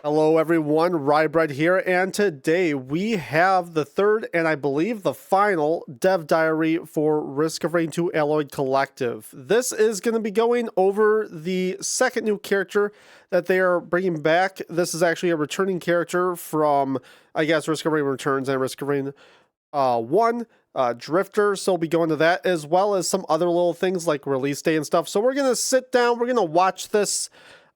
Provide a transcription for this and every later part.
Hello everyone, Rybread here, and today we have the third and I believe the final dev diary for Risk of Rain 2 Alloyed Collective. This is going to be going over the second new character that they are bringing back. This is actually a returning character from, I guess, Risk of Rain Returns and Risk of Rain 1. Drifter, so we'll be going to that, as well as some other little things like release day and stuff. So we're going to sit down, we're going to watch this,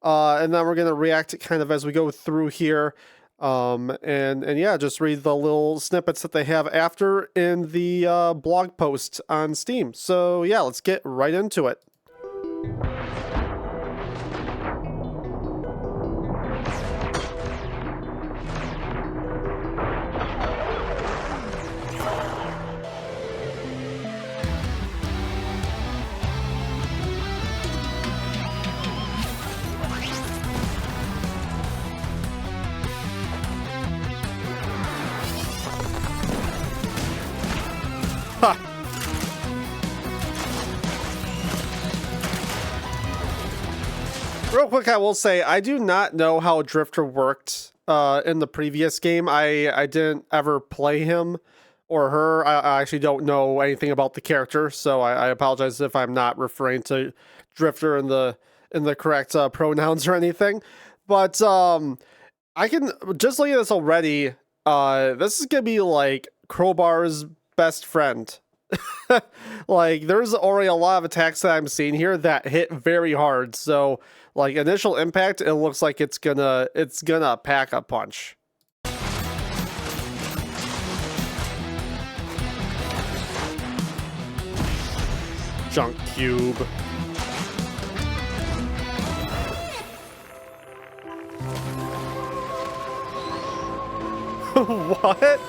and then we're going to react kind of as we go through here. And yeah, just read the little snippets that they have after in the blog post on Steam. So yeah, let's get right into it. Real quick, I will say, I do not know how Drifter worked in the previous game. I didn't ever play him or her. I actually don't know anything about the character, so I apologize if I'm not referring to Drifter in the correct pronouns or anything. But I can just look at this already. This is gonna be like Crowbar's best friend. Like, there's already a lot of attacks that I'm seeing here that hit very hard. So, like, initial impact, it looks like it's gonna pack a punch. Junk cube. What?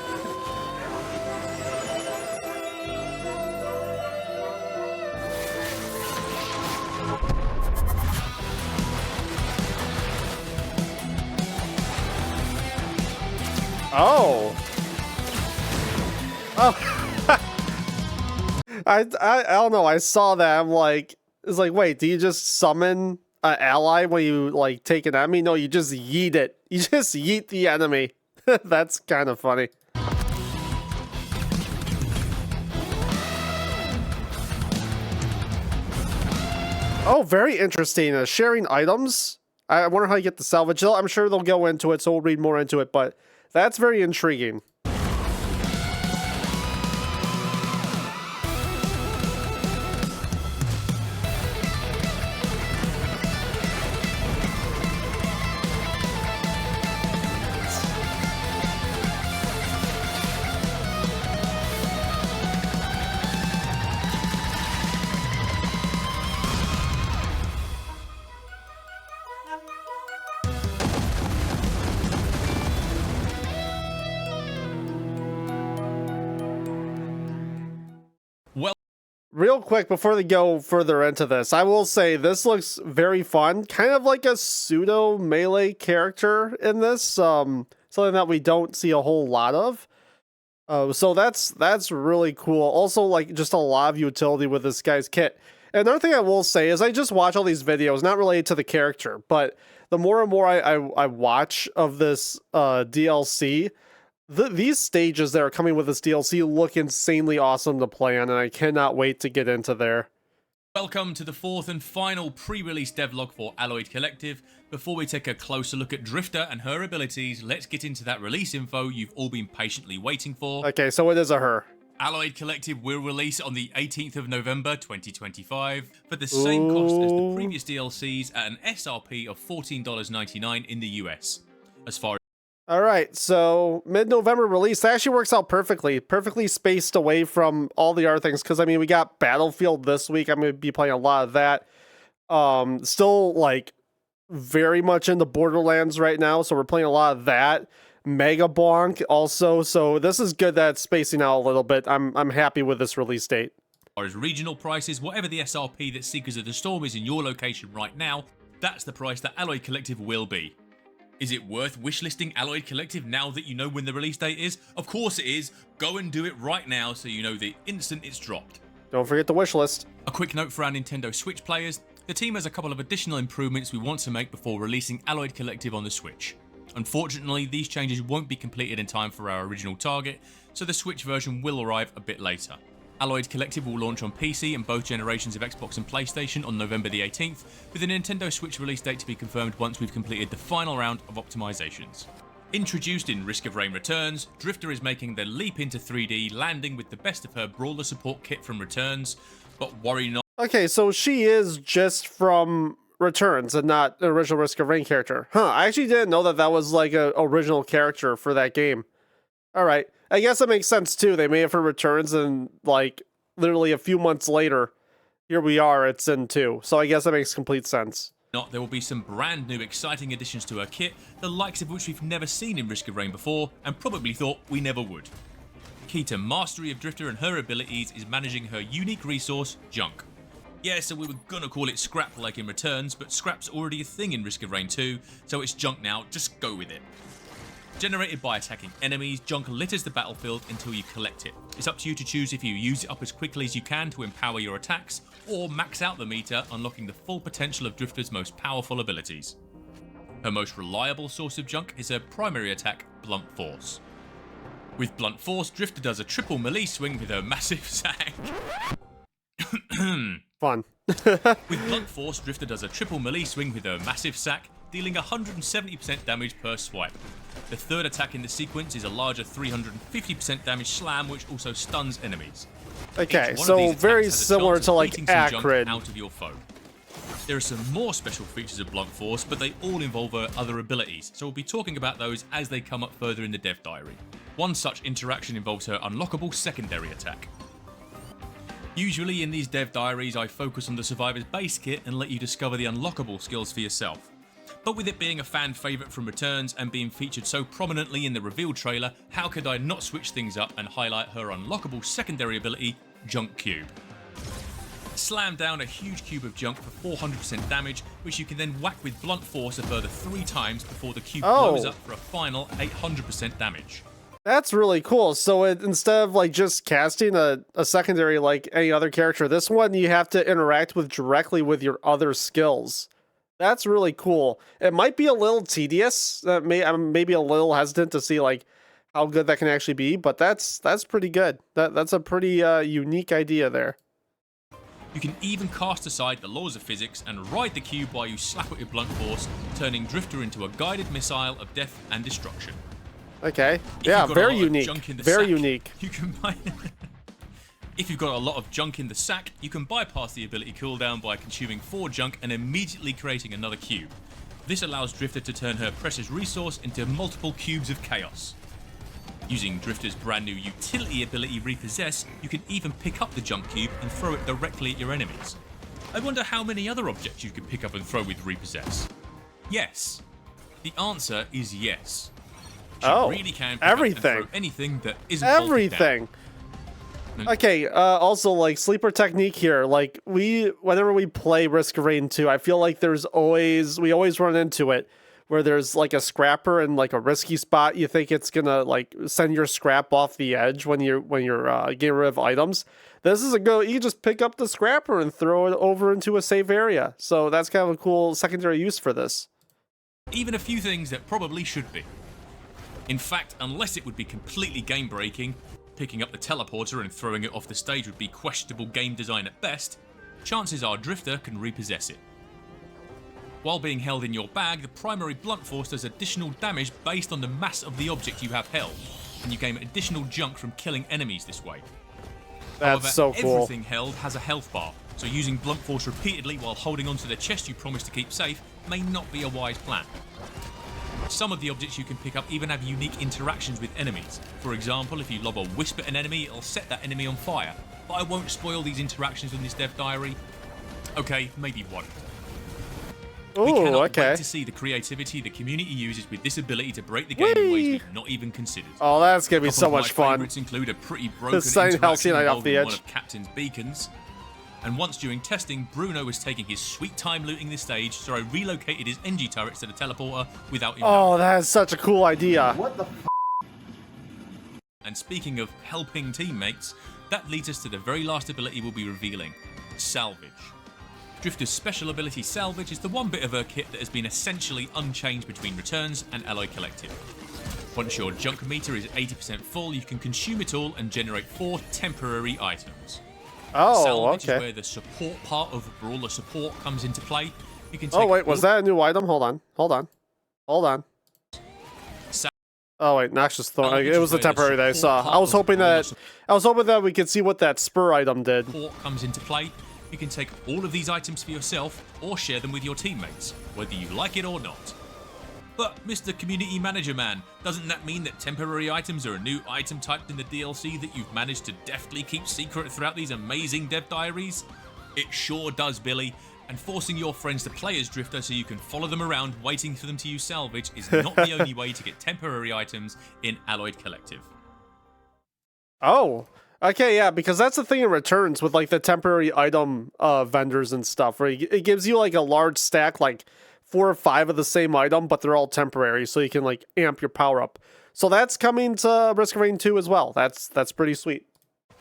Oh. Oh. I don't know. I saw that. I'm like, it's like, wait, do you just summon an ally when you like take an enemy? No, you just yeet it. You just yeet the enemy. That's kind of funny. Oh, very interesting. Sharing items. I wonder how you get the salvage. I'm sure they'll go into it, so we'll read more into it, but that's very intriguing. Real quick, before they go further into this, I will say this looks very fun. Kind of like a pseudo melee character in this, something that we don't see a whole lot of. So that's really cool. Also, like, just a lot of utility with this guy's kit. And another thing I will say is I just watch all these videos, not related to the character, but the more and more I watch of this DLC, these stages that are coming with this DLC look insanely awesome to play on, and I cannot wait to get into there. Welcome to the fourth and final pre-release devlog for Alloyed Collective. Before we take a closer look at Drifter and her abilities, let's get into that release info you've all been patiently waiting for. Okay, so it is a her. Alloyed Collective will release on the 18th of November 2025 for the same cost as the previous DLCs at an SRP of $14.99 in the US. As far All right, so mid-November release. That actually works out perfectly spaced away from all the other things. Because, I mean, we got Battlefield this week. I'm going to be playing a lot of that. Still, like, very much into Borderlands right now, so we're playing a lot of that. Mega Bonk also, so this is good that it's spacing out a little bit. I'm happy with this release date. As far as regional prices, whatever the SRP that Seekers of the Storm is in your location right now, that's the price that Alloyed Collective will be. Is it worth wishlisting Alloyed Collective now that you know when the release date is? Of course it is. Go and do it right now so you know the instant it's dropped. Don't forget the wish list. A quick note for our Nintendo Switch players. The team has a couple of additional improvements we want to make before releasing Alloyed Collective on the Switch. Unfortunately, these changes won't be completed in time for our original target, so the Switch version will arrive a bit later. Alloyed Collective will launch on PC and both generations of Xbox and PlayStation on November the 18th, with a Nintendo Switch release date to be confirmed once we've completed the final round of optimizations. Introduced in Risk of Rain Returns, Drifter is making the leap into 3D, landing with the best of her brawler support kit from Returns, but worry not. Okay, so she is just from Returns and not an original Risk of Rain character. Huh, I actually didn't know that that was like an original character for that game. Alright, I guess that makes sense too. They made it for Returns and like literally a few months later, here we are, it's in 2. So I guess that makes complete sense. There will be some brand new exciting additions to her kit, the likes of which we've never seen in Risk of Rain before and probably thought we never would. Key to mastery of Drifter and her abilities is managing her unique resource, junk. Yeah, so we were gonna call it scrap like in Returns, but scrap's already a thing in Risk of Rain 2, so it's junk now, just go with it. Generated by attacking enemies, junk litters the battlefield until you collect it. It's up to you to choose if you use it up as quickly as you can to empower your attacks, or max out the meter, unlocking the full potential of Drifter's most powerful abilities. Her most reliable source of junk is her primary attack, Blunt Force. With Blunt Force, Drifter does a triple melee swing with her massive sack. Fun. With Blunt Force, Drifter does a triple melee swing with her massive sack, dealing 170% damage per swipe. The third attack in the sequence is a larger 350% damage slam, which also stuns enemies. Okay, so very similar to like Acrid. Out of your foe. There are some more special features of Blunt Force, but they all involve her other abilities, so we'll be talking about those as they come up further in the dev diary. One such interaction involves her unlockable secondary attack. Usually in these dev diaries I focus on the Survivor's base kit and let you discover the unlockable skills for yourself. But with it being a fan favourite from Returns and being featured so prominently in the reveal trailer, how could I not switch things up and highlight her unlockable secondary ability, Junk Cube. Slam down a huge cube of junk for 400% damage, which you can then whack with Blunt Force a further 3 times before the cube blows up for a final 800% damage. That's really cool. So instead of like just casting a secondary like any other character, this one you have to interact with directly with your other skills. That's really cool. It might be a little tedious. I'm maybe a little hesitant to see like how good that can actually be, but that's pretty good. That's a pretty unique idea there. You can even cast aside the laws of physics and ride the cube while you slap it with Blunt Force, turning Drifter into a guided missile of death and destruction. Okay. Yeah, very unique. Very unique. You can buy. If you've got a lot of junk in the sack, you can bypass the ability cooldown by consuming 4 junk and immediately creating another cube. This allows Drifter to turn her precious resource into multiple cubes of chaos. Using Drifter's brand new utility ability Repossess, you can even pick up the junk cube and throw it directly at your enemies. I wonder how many other objects you could pick up and throw with Repossess. Yes. The answer is yes. She really can pick everything. Up and throw anything that isn't everything. Okay, also like sleeper technique here, like whenever we play Risk of Rain 2, I feel like we always run into it where there's like a scrapper and like a risky spot you think it's gonna like send your scrap off the edge when you're getting rid of items. This is you can just pick up the scrapper and throw it over into a safe area. So that's kind of a cool secondary use for this. Even a few things that probably should be. In fact, unless it would be completely game breaking, picking up the teleporter and throwing it off the stage would be questionable game design at best, chances are Drifter can repossess it. While being held in your bag, the primary Blunt Force does additional damage based on the mass of the object you have held, and you gain additional junk from killing enemies this way. That's However, so cool. Everything held has a health bar, so using Blunt Force repeatedly while holding onto the chest you promised to keep safe may not be a wise plan. Some of the objects you can pick up even have unique interactions with enemies. For example, if you lob a wisp at an enemy, it'll set that enemy on fire. But I won't spoil these interactions in this dev diary. Okay, maybe one. We cannot wait to see the creativity the community uses with this ability to break the game in ways we've not even considered. Oh, that's gonna be so Couple of much my fun. Favorites include a pretty broken Sign interaction Halcyon off involving the one edge. of Captain's beacons. And once during testing, Bruno was taking his sweet time looting this stage, so I relocated his NG turrets to the teleporter without him. Oh, that is such a cool idea. What the f? And speaking of helping teammates, that leads us to the very last ability we'll be revealing, Salvage. Drifter's special ability Salvage is the one bit of her kit that has been essentially unchanged between Returns and Alloy Collective. Once your junk meter is 80% full, you can consume it all and generate 4 temporary items. Oh, Salvage okay. is where the support part of Brawler support comes into play. You can take Oh, wait, was that a new item? Hold on. Oh wait, Noxious Thorn. It was the temporary that I saw. I was hoping that we could see what that spur item did. Support comes into play. You can take all of these items for yourself or share them with your teammates, whether you like it or not. But Mr. Community Manager Man, doesn't that mean that temporary items are a new item type in the DLC that you've managed to deftly keep secret throughout these amazing dev diaries? It sure does, Billy. And forcing your friends to play as Drifter so you can follow them around waiting for them to use Salvage is not the only way to get temporary items in Alloyed Collective. Oh, okay, yeah, because that's the thing in Returns with like the temporary item vendors and stuff, where it gives you like a large stack, like 4 or 5 of the same item, but they're all temporary, so you can like amp your power up. So that's coming to Risk of Rain 2 as well. That's pretty sweet.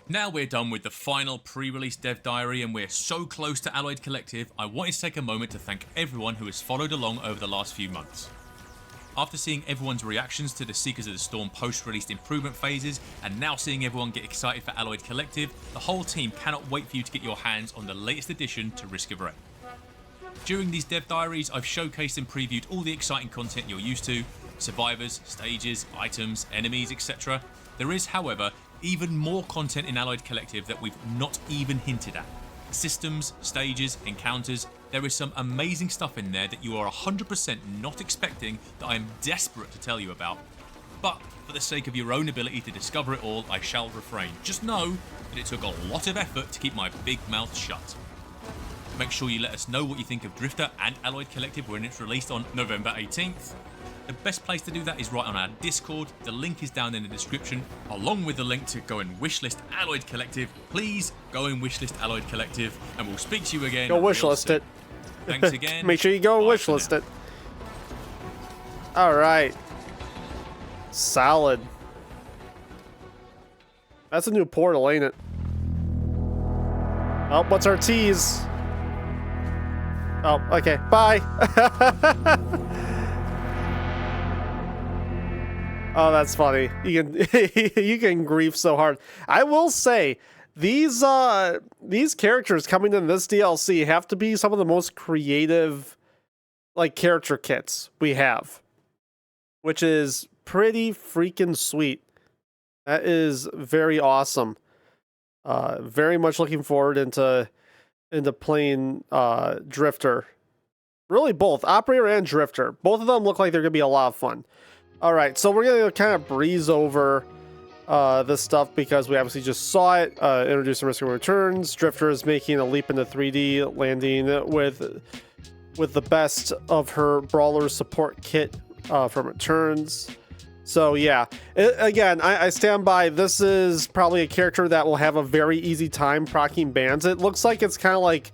Now we're done with the final pre-release dev diary and we're so close to Alloyed Collective, I wanted to take a moment to thank everyone who has followed along over the last few months. After seeing everyone's reactions to the Seekers of the Storm post-release improvement phases, and now seeing everyone get excited for Alloyed Collective, the whole team cannot wait for you to get your hands on the latest addition to Risk of Rain. During these dev diaries, I've showcased and previewed all the exciting content you're used to, survivors, stages, items, enemies, etc. There is, however, even more content in Alloyed Collective that we've not even hinted at. Systems, stages, encounters, there is some amazing stuff in there that you are 100% not expecting that I am desperate to tell you about. But for the sake of your own ability to discover it all, I shall refrain. Just know that it took a lot of effort to keep my big mouth shut. Make sure you let us know what you think of Drifter and Alloyed Collective when it's released on November 18th. The best place to do that is right on our Discord. The link is down in the description, along with the link to go and wishlist Alloyed Collective. Please go and wishlist Alloyed Collective, and we'll speak to you again. Go wishlist it. Thanks again. Make sure you go and wishlist it. All right. Solid. That's a new portal, ain't it? Oh, what's our tease? Oh, okay. Bye. Oh, that's funny. You can you can grief so hard. I will say these characters coming in this DLC have to be some of the most creative like character kits we have, which is pretty freaking sweet. That is very awesome. Very much looking forward into playing Drifter. Really both, Operator and Drifter. Both of them look like they're going to be a lot of fun. All right, so we're going to kind of breeze over this stuff because we obviously just saw it. Introducing Risk of Returns. Drifter is making a leap into 3D, landing with the best of her Brawler support kit from Returns. So yeah, again, I stand by. This is probably a character that will have a very easy time proccing bans. It looks like it's kind of like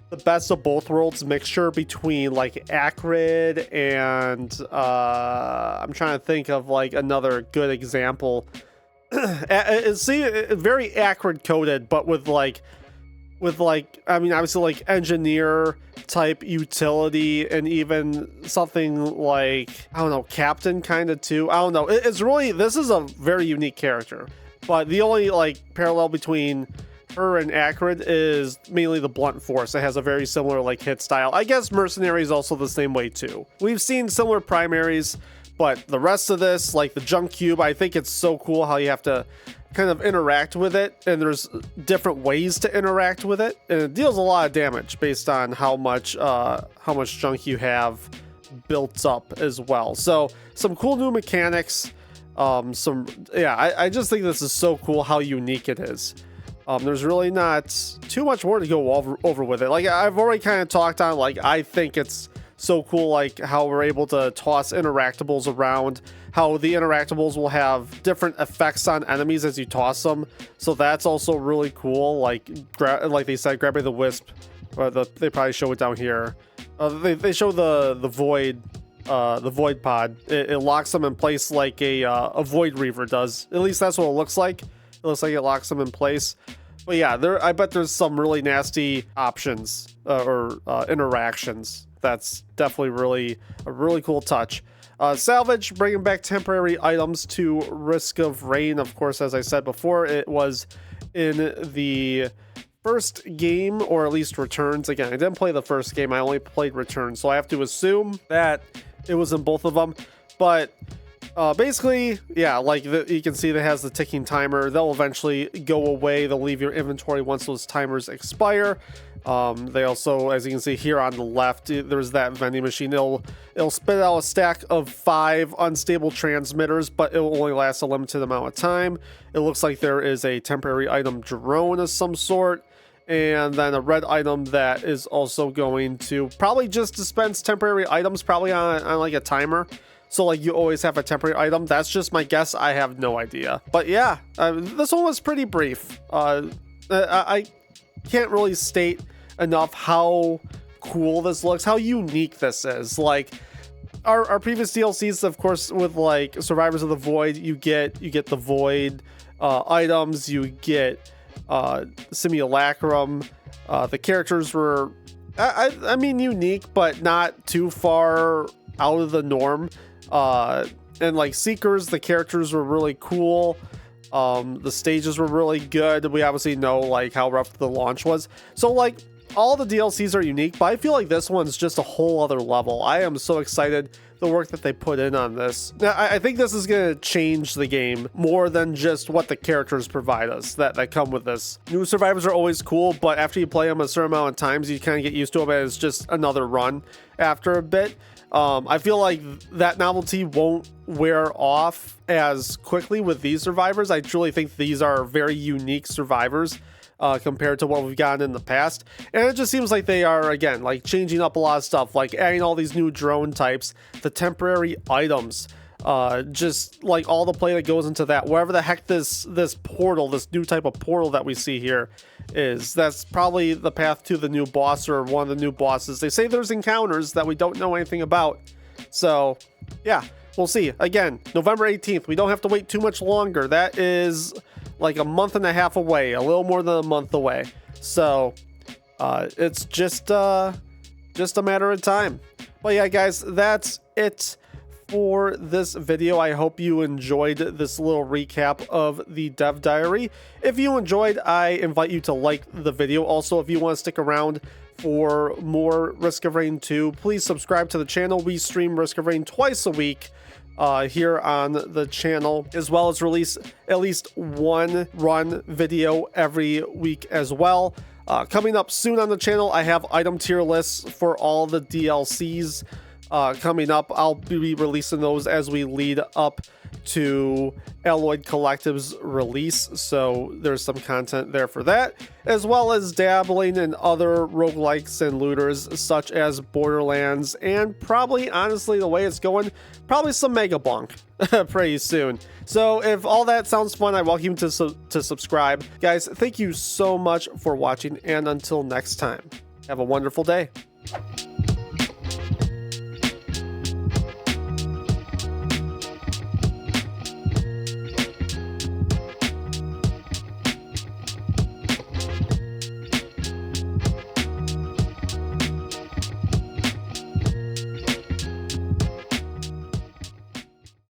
the best of both worlds mixture between like Acrid and I'm trying to think of like another good example. See, very Acrid coded, but with like I mean obviously like engineer type utility and even something like I don't know, Captain kind of too. I don't know. It's really, this is a very unique character, but the only like parallel between her and Acrid is mainly the blunt force. It has a very similar like hit style. I guess Mercenary is also the same way too. We've seen similar primaries, but the rest of this, like the junk cube, I think it's so cool how you have to kind of interact with it, and there's different ways to interact with it, and it deals a lot of damage based on how much junk you have built up as well. So some cool new mechanics. I just think this is so cool how unique it is. There's really not too much more to go over with it. Like I've already kind of talked on, like I think it's so cool, like how we're able to toss interactables around, how the interactables will have different effects on enemies as you toss them. So that's also really cool. Like they said, grabbing the wisp, or they probably show it down here. They show the void pod. It locks them in place like a void reaver does. At least that's what it looks like. It looks like it locks them in place. But yeah, I bet there's some really nasty options or interactions. That's definitely a really cool touch. Salvage, bringing back temporary items to Risk of Rain. Of course, as I said before, it was in the first game, or at least Returns. Again, I didn't play the first game. I only played Returns, so I have to assume that it was in both of them. But basically, yeah, like you can see that has the ticking timer. They'll eventually go away. They'll leave your inventory once those timers expire. They also, as you can see here on the left, there's that vending machine. It'll spit out a stack of 5 unstable transmitters, but it will only last a limited amount of time. It looks like there is a temporary item drone of some sort, and then a red item that is also going to probably just dispense temporary items, probably on like a timer. So like you always have a temporary item. That's just my guess. I have no idea. But yeah, this one was pretty brief. I can't really state enough how cool this looks, how unique this is. Like our previous DLCs, of course, with like Survivors of the Void, you get the Void items, you get Simulacrum. The characters were, I mean, unique, but not too far out of the norm. And like Seekers, the characters were really cool. The stages were really good. We obviously know like how rough the launch was. So like all the DLCs are unique, but I feel like this one's just a whole other level. I am so excited the work that they put in on this. Now, I think this is going to change the game more than just what the characters provide us that come with this. New survivors are always cool, but after you play them a certain amount of times, you kind of get used to them, and it's just another run after a bit. I feel like that novelty won't wear off as quickly with these survivors. I truly think these are very unique survivors compared to what we've gotten in the past. And it just seems like they are, again, like changing up a lot of stuff, like adding all these new drone types, the temporary items, just like all the play that goes into that. Wherever the heck this portal, this new type of portal that we see here is, that's probably the path to the new boss or one of the new bosses. They say there's encounters that we don't know anything about. So yeah, we'll see. Again, November 18th. We don't have to wait too much longer. That is like a month and a half away, a little more than a month away. So it's just a matter of time. But yeah, guys, that's it for this video. I hope you enjoyed this little recap of the Dev Diary. If you enjoyed, I invite you to like the video. Also, if you want to stick around for more Risk of Rain 2, please subscribe to the channel. We stream Risk of Rain twice a week here on the channel, as well as release at least one run video every week as well. Coming up soon on the channel, I have item tier lists for all the DLCs coming up. I'll be releasing those as we lead up to Alloyed Collective's release, so there's some content there for that, as well as dabbling in other roguelikes and looters such as Borderlands, and probably, honestly, the way it's going, probably some Mega Blanc pretty soon. So if all that sounds fun, I welcome you to subscribe. Guys, thank you so much for watching, and until next time, have a wonderful day.